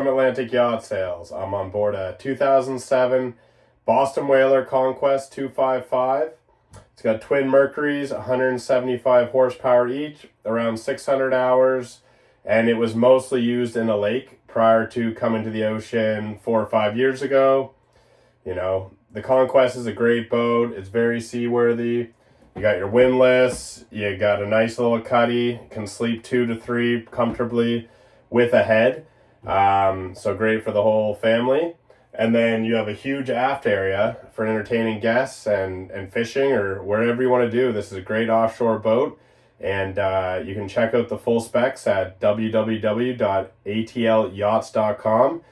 from Atlantic Yacht Sales. I'm on board a 2007 Boston Whaler Conquest 255. It's got twin Mercuries, 175 horsepower each, around 600 hours, and it was mostly used in a lake prior to coming to the ocean 4 or 5 years ago. You know, the Conquest is a great boat. It's very seaworthy. You got your windlass, you got a nice little cuddy, can sleep 2 to 3 comfortably with a head. So great for the whole family. And then you have a huge aft area for entertaining guests and fishing or wherever you want to do. This is a great offshore boat. And you can check out the full specs at www.atlyachts.com.